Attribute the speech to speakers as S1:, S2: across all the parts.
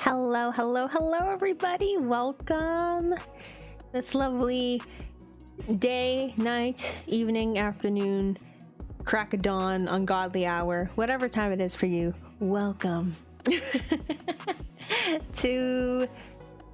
S1: Hello, hello, hello, everybody. Welcome. This lovely day, night, evening, afternoon, crack of dawn, ungodly hour, whatever time it is for you. Welcome to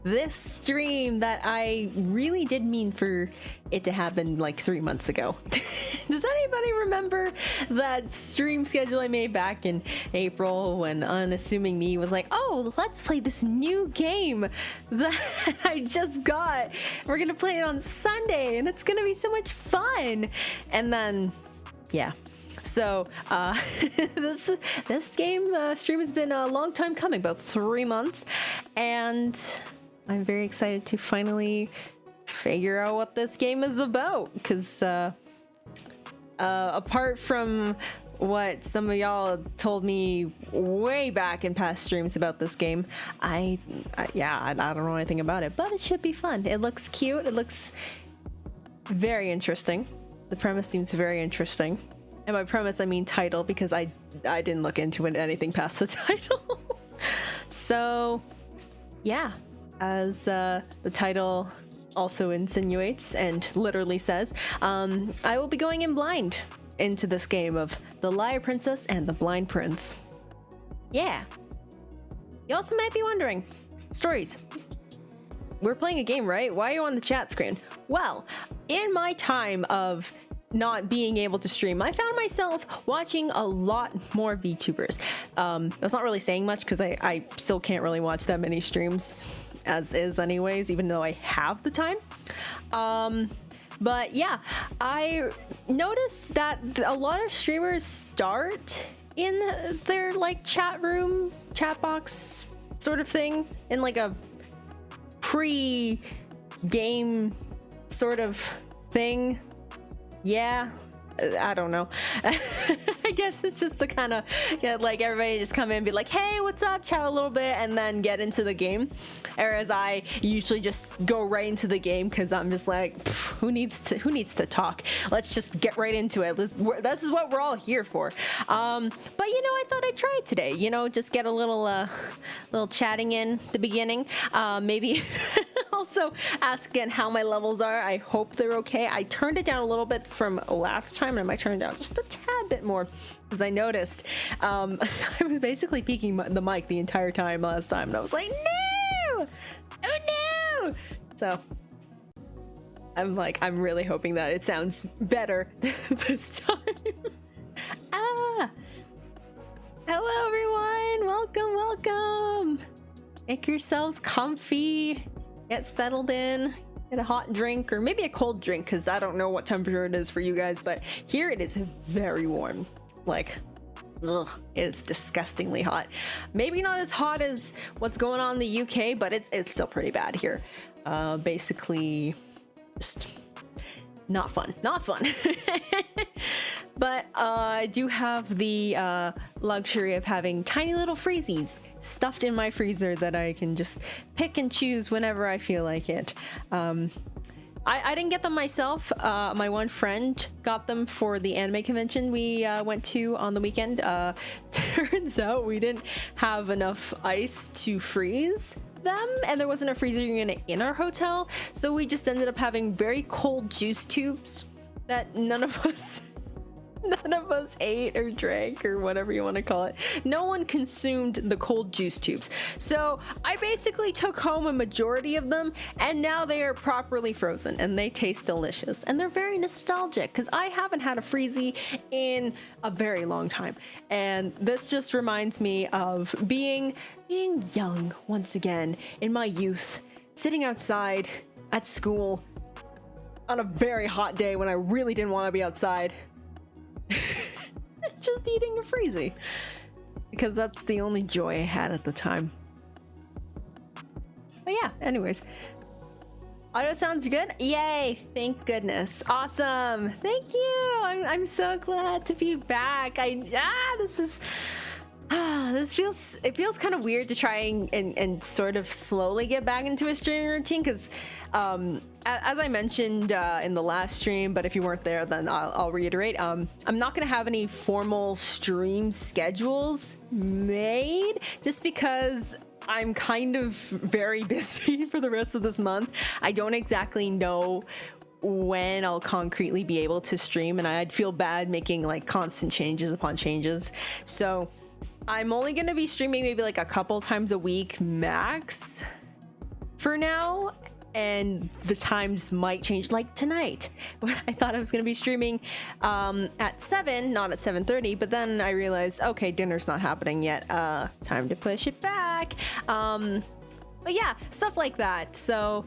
S1: this stream that I really did mean for it to happen like 3 months ago. Does anybody remember that stream schedule I made back in April when unassuming me was like, oh, let's play this new game that I just got. We're gonna play it on Sunday and it's gonna be so much fun. And then, yeah. So this game stream has been a long time coming, about 3 months, and I'm very excited to finally figure out what this game is about, because apart from what some of y'all told me way back in past streams about this game, I don't know anything about it, but it should be fun. It looks cute. It looks very interesting. The premise seems very interesting. And by premise, I mean title, because I didn't look into it anything past the title. So, yeah, as the title also insinuates and literally says, I will be going in blind into this game of the Liar Princess and the Blind Prince. Yeah. You also might be wondering, Stories, we're playing a game, right? Why are you on the chat screen? Well, in my time of not being able to stream, I found myself watching a lot more VTubers. That's not really saying much because I still can't really watch that many streams as is anyways, even though I have the time. But yeah, I noticed that a lot of streamers start in their like chat room, chat box sort of thing, in like a pre-game sort of thing. Yeah, I don't know. I guess it's just to kind of get like everybody just come in and be like, hey, what's up, chat a little bit, and then get into the game. Whereas I usually just go right into the game because I'm just like, who needs to talk? Let's just get right into it. This is what we're all here for. But you know, I thought I'd try it today. You know, just get a little chatting in the beginning. Maybe also ask again how my levels are. I hope they're okay. I turned it down a little bit from last time, and I might turn it down just a tad bit more because I noticed I was basically peeking the mic the entire time last time, and I was like, no, oh no. So I'm really hoping that it sounds better this time. Hello everyone, welcome. Make yourselves comfy, get settled in, get a hot drink or maybe a cold drink, because I don't know what temperature it is for you guys, but here it is very warm. Like, ugh, it's disgustingly hot. Maybe not as hot as what's going on in the UK, but it's still pretty bad here. Basically just not fun. But I do have the luxury of having tiny little freezies stuffed in my freezer that I can just pick and choose whenever I feel like it. I didn't get them myself. My one friend got them for the anime convention we went to on the weekend. Turns out we didn't have enough ice to freeze them, and there wasn't a freezer unit in our hotel, so we just ended up having very cold juice tubes that none of us ate or drank, or whatever you want to call it. No one consumed the cold juice tubes. So I basically took home a majority of them, and now they are properly frozen and they taste delicious, and they're very nostalgic because I haven't had a freezy in a very long time, and this just reminds me of being young once again in my youth, sitting outside at school on a very hot day when I really didn't want to be outside. Just eating a freezy, because that's the only joy I had at the time. But yeah, anyways, audio sounds good. Yay, thank goodness. Awesome, thank you. I'm so glad to be back. This feels kind of weird to try and sort of slowly get back into a streaming routine, because as I mentioned in the last stream, but if you weren't there, then I'll reiterate, I'm not gonna have any formal stream schedules made, just because I'm kind of very busy for the rest of this month. I don't exactly know when I'll concretely be able to stream, and I'd feel bad making like constant changes upon changes. So I'm only gonna be streaming maybe like a couple times a week max for now, and the times might change. Like tonight, I thought I was gonna be streaming at 7, not at 7:30, but then I realized, okay, dinner's not happening yet. Time to push it back. But yeah, stuff like that. So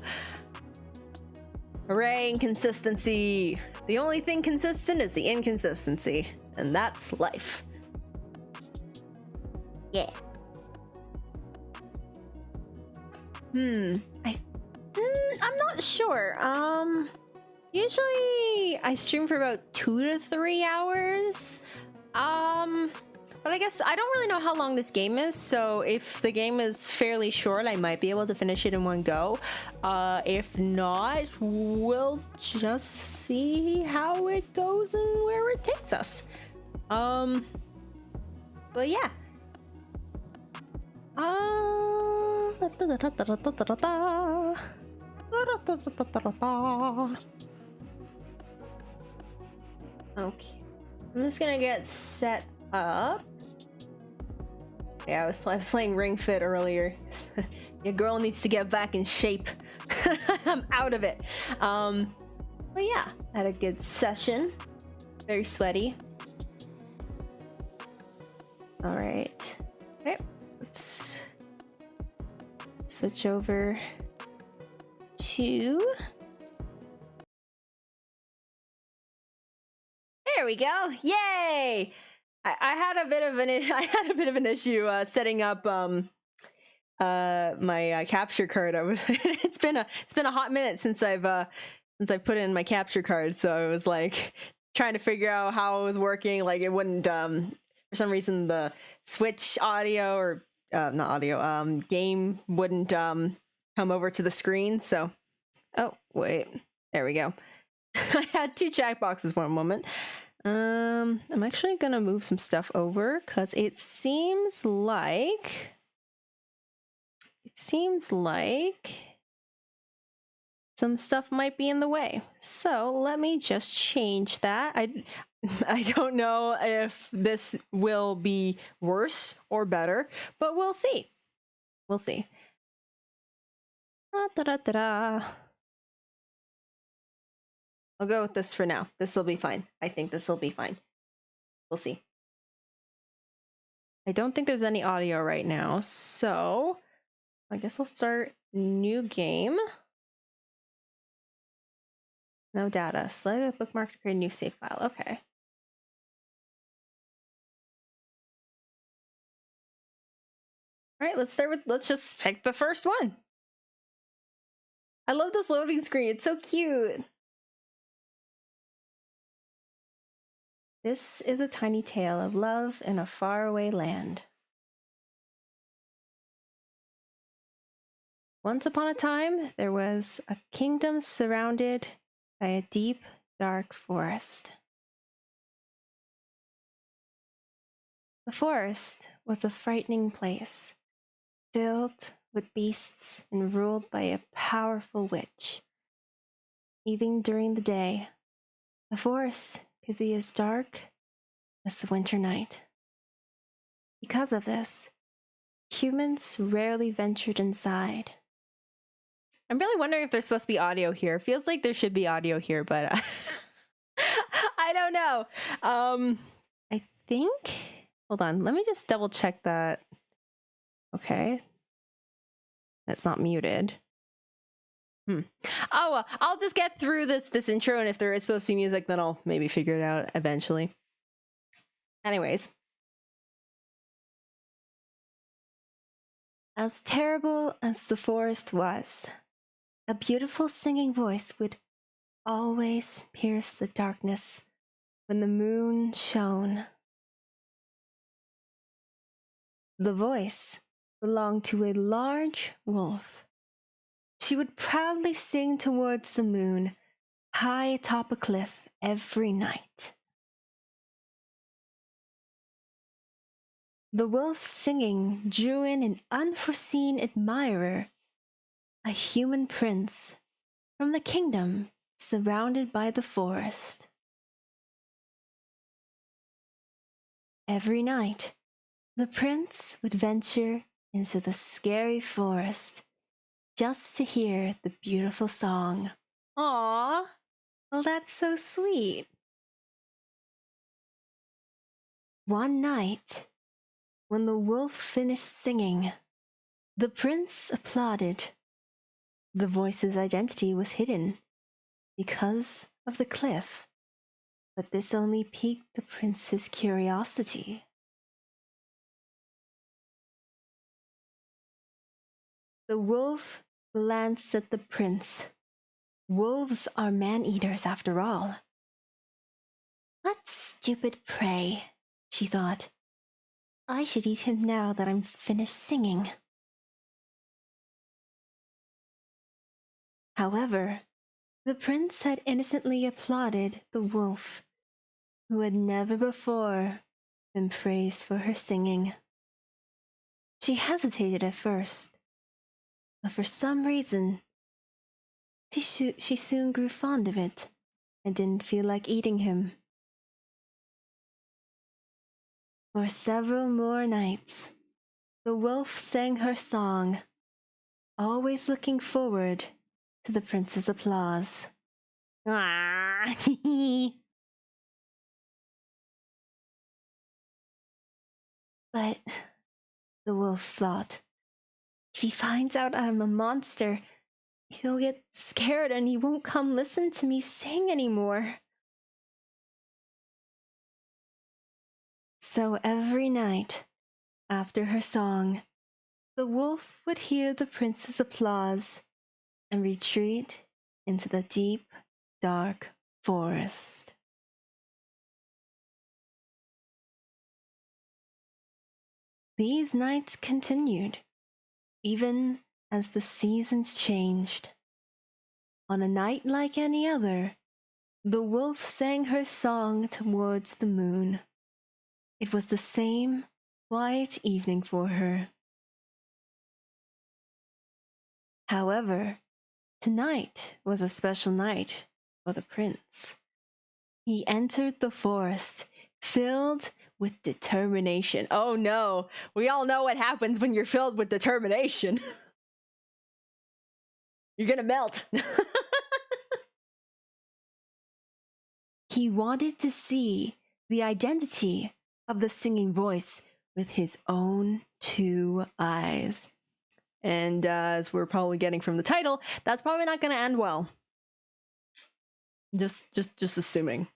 S1: hooray, inconsistency. The only thing consistent is the inconsistency, and that's life. Yeah. I'm not sure. Usually I stream for about 2 to 3 hours. But I guess I don't really know how long this game is, so if the game is fairly short, I might be able to finish it in one go. If not, we'll just see how it goes and where it takes us. But yeah. Okay, I'm just gonna get set up. Yeah, I was playing Ring Fit earlier. Your girl needs to get back in shape. I'm out of it. But yeah, had a good session. Very sweaty. All right. Okay, let's switch over to. There we go. Yay! I had a bit of an issue setting up my capture card. It's been a hot minute since I've put in my capture card, so I was like trying to figure out how it was working. Like it wouldn't for some reason the Switch audio or not audio game wouldn't come over to the screen. So oh wait, there we go. I had 2 checkboxes for a moment. I'm actually gonna move some stuff over because it seems like some stuff might be in the way. So let me just change that. I don't know if this will be worse or better, but we'll see. We'll see. I'll go with this for now. This will be fine. I think this will be fine. We'll see. I don't think there's any audio right now, so I guess I'll start new game. No data. Select a bookmark to create a new save file. Okay. All right, let's just pick the first one. I love this loading screen. It's so cute. This is a tiny tale of love in a faraway land. Once upon a time, there was a kingdom surrounded by a deep, dark forest. The forest was a frightening place, filled with beasts and ruled by a powerful witch. Even during the day, the forest could be as dark as the winter night. Because of this, humans rarely ventured inside. I'm really wondering if there's supposed to be audio here. Feels like there should be audio here, but I don't know. I think, hold on, let me just double check that. Okay. That's not muted. Oh, I'll just get through this intro, and if there is supposed to be music, then I'll maybe figure it out eventually. Anyways. As terrible as the forest was, a beautiful singing voice would always pierce the darkness when the moon shone. The voice belonged to a large wolf. She would proudly sing towards the moon, high atop a cliff every night. The wolf's singing drew in an unforeseen admirer, a human prince from the kingdom surrounded by the forest. Every night, the prince would venture into the scary forest just to hear the beautiful song. Aww, well, that's so sweet. One night, when the wolf finished singing, the prince applauded. The voice's identity was hidden because of the cliff, but this only piqued the prince's curiosity. The wolf glanced at the prince. Wolves are man-eaters after all. What stupid prey, she thought. I should eat him now that I'm finished singing. However, the prince had innocently applauded the wolf, who had never before been praised for her singing. She hesitated at first, but for some reason, she soon grew fond of it and didn't feel like eating him. For several more nights, the wolf sang her song, always looking forward to the prince's applause. Ah, But, the wolf thought, if he finds out I'm a monster, he'll get scared and he won't come listen to me sing anymore. So every night, after her song, the wolf would hear the prince's applause and retreat into the deep, dark forest. These nights continued, even as the seasons changed. On a night like any other, the wolf sang her song towards the moon. It was the same quiet evening for her. However, tonight was a special night for the prince. He entered the forest filled with determination. Oh no, we all know what happens when you're filled with determination. You're gonna melt. He wanted to see the identity of the singing voice with his own 2 eyes. And as we're probably getting from the title, that's probably not going to end well. Just assuming.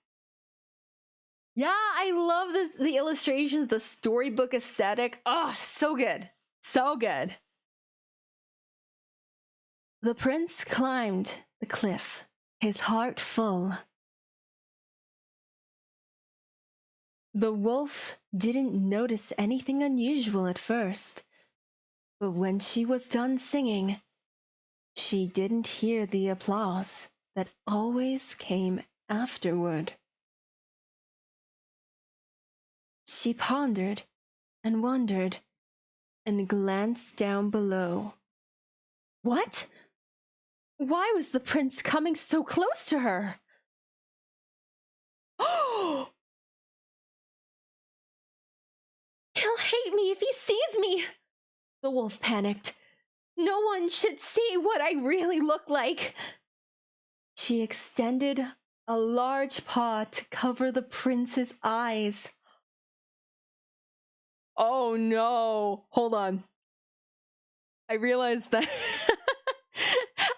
S1: Yeah, I love the illustrations, the storybook aesthetic. Oh, so good. So good. The prince climbed the cliff, his heart full. The wolf didn't notice anything unusual at first, but when she was done singing, she didn't hear the applause that always came afterward. She pondered and wondered and glanced down below. What? Why was the prince coming so close to her? Oh! He'll hate me if he sees me! The wolf panicked. No one should see what I really look like. She extended a large paw to cover the prince's eyes. Oh no! Hold on. I realized that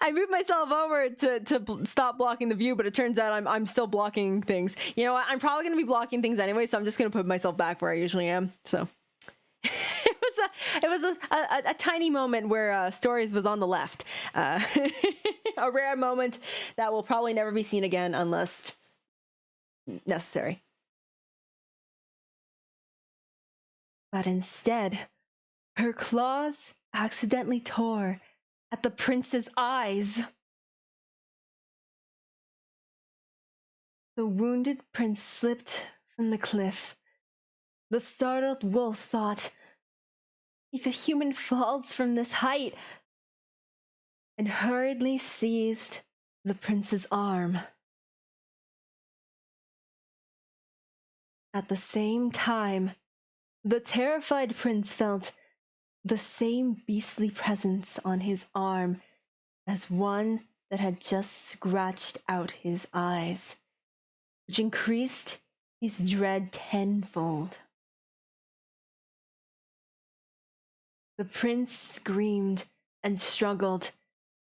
S1: I moved myself over to stop blocking the view, but it turns out I'm still blocking things. You know what? I'm probably going to be blocking things anyway, so I'm just going to put myself back where I usually am. So it was a tiny moment where Stories was on the left. A rare moment that will probably never be seen again unless necessary. But instead, her claws accidentally tore at the prince's eyes. The wounded prince slipped from the cliff The startled wolf thought, if a human falls from this height, and hurriedly seized the prince's arm. At the same time, the terrified prince felt the same beastly presence on his arm as one that had just scratched out his eyes, which increased his dread tenfold. The prince screamed and struggled,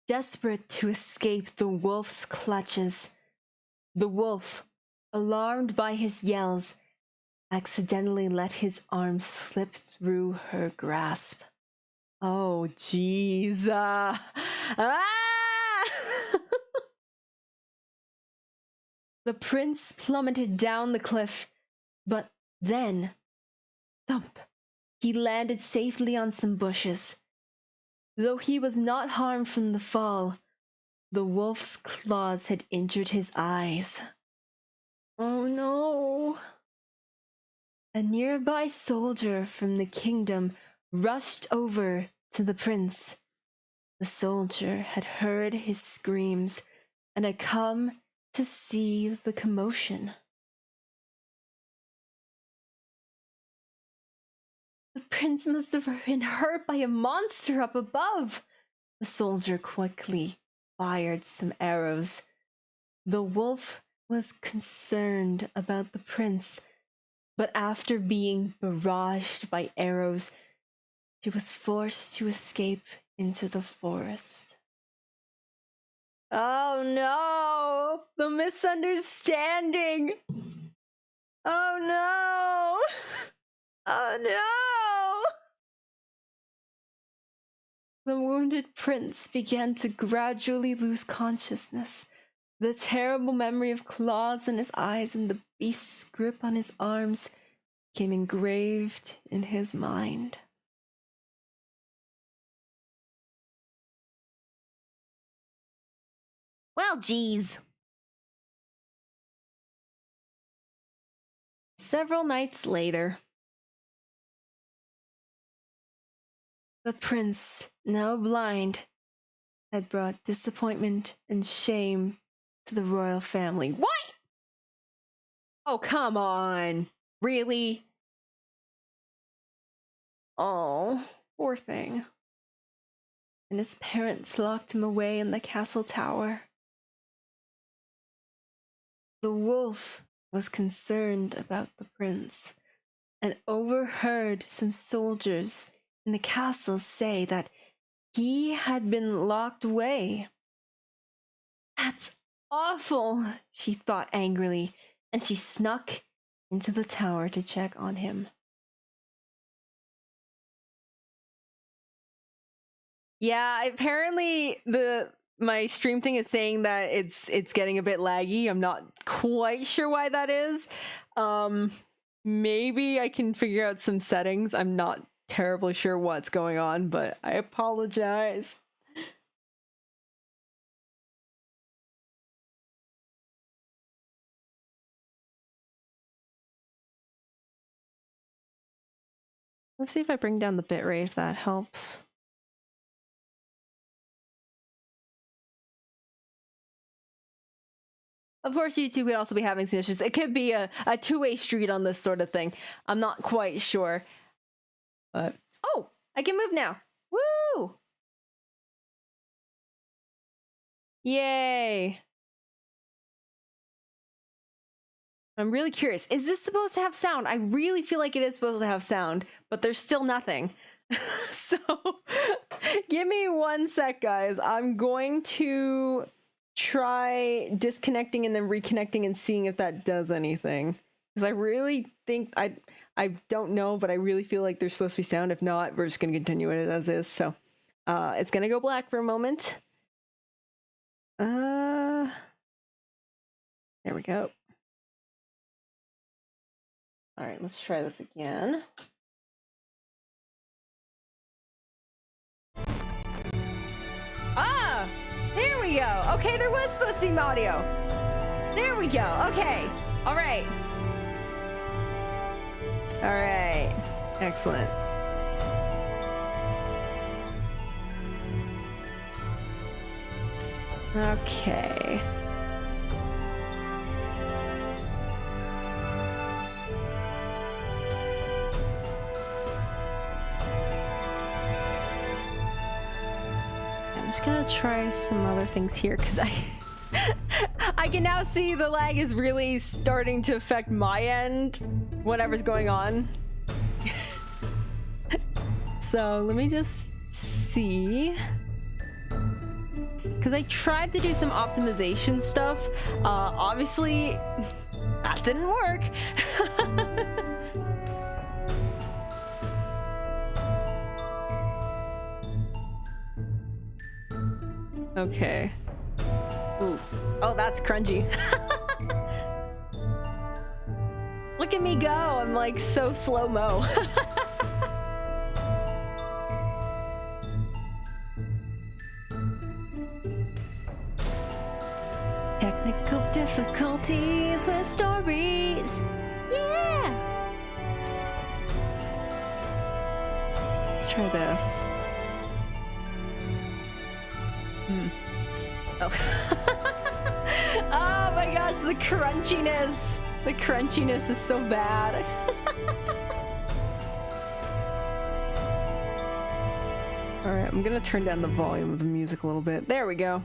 S1: desperate to escape the wolf's clutches. The wolf, alarmed by his yells, accidentally let his arm slip through her grasp. Oh, jeez. The prince plummeted down the cliff, but then, thump, he landed safely on some bushes. Though he was not harmed from the fall, the wolf's claws had injured his eyes. Oh no! A nearby soldier from the kingdom rushed over to the prince. The soldier had heard his screams and had come to see the commotion. The prince must have been hurt by a monster up above. The soldier quickly fired some arrows. The wolf was concerned about the prince, but after being barraged by arrows, she was forced to escape into the forest. Oh no! The misunderstanding! Oh no! Oh no! The wounded prince began to gradually lose consciousness. The terrible memory of claws in his eyes and the beast's grip on his arms became engraved in his mind. Well, geez. Several nights later, the prince, now blind, had brought disappointment and shame to the royal family. What? Oh, come on. Really? Oh, poor thing. And his parents locked him away in the castle tower. The wolf was concerned about the prince and overheard some soldiers in the castle say that he had been locked away. That's awful, she thought angrily, and she snuck into the tower to check on him. Yeah, apparently my stream thing is saying that it's getting a bit laggy. I'm not quite sure why that is. Maybe I can figure out some settings. I'm not terribly sure what's going on, but I apologize. Let's see if I bring down the bitrate, if that helps. Of course, YouTube could also be having some issues. It could be a two-way street on this sort of thing. I'm not quite sure. But oh, I can move now. Woo! Yay! I'm really curious. Is this supposed to have sound? I really feel like it is supposed to have sound, but there's still nothing. So, give me 1 sec, guys. I'm going to try disconnecting and then reconnecting and seeing if that does anything. Because I really think, I don't know, but I really feel like there's supposed to be sound. If not, we're just going to continue it as is. So, it's going to go black for a moment. There we go. All right, let's try this again. Ah, there we go. Okay, there was supposed to be audio. There we go. Okay. All right. All right, excellent. Okay. I'm just gonna try some other things here because I can now see the lag is really starting to affect my end, whatever's going on. So let me just see. Because I tried to do some optimization stuff. Obviously, that didn't work. Okay. Ooh. Oh, that's crunchy. Look at me go. I'm like so slow-mo. Technical difficulties with stories. Yeah. Let's try this. Oh. Oh my gosh, the crunchiness. The crunchiness is so bad. All right, I'm gonna turn down the volume of the music a little bit. There we go.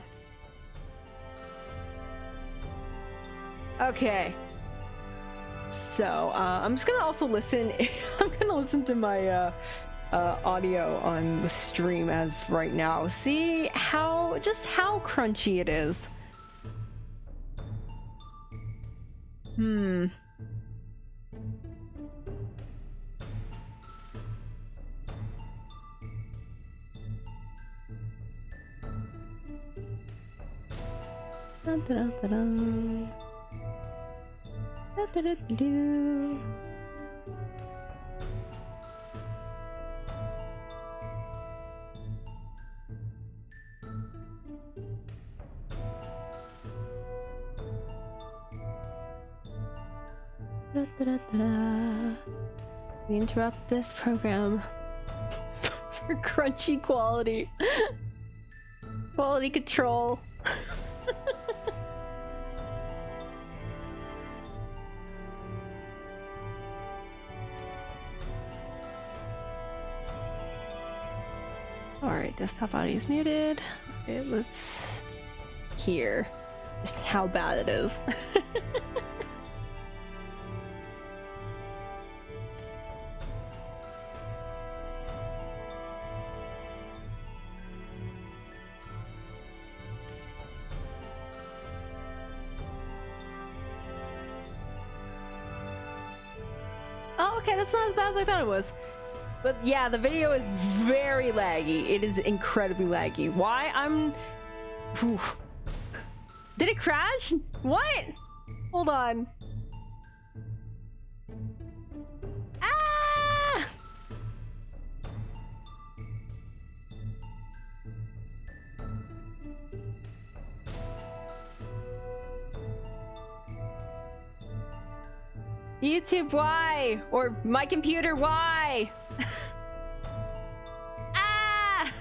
S1: Okay. So, I'm just gonna also listen. I'm gonna listen to my audio on the stream as right now. See just how crunchy it is. Dun, dun, dun, dun. Dun, dun, dun, dun, dun. Da, da, da, da. We interrupt this program for crunchy quality. Quality control. Alright, desktop audio is muted. Okay, let's hear just how bad it is. Oh, okay, that's not as bad as I thought it was. But yeah, the video is very laggy. It is incredibly laggy. Why? Whew. Did it crash? What? Hold on. Ah! YouTube, why? Or my computer, why? Ah!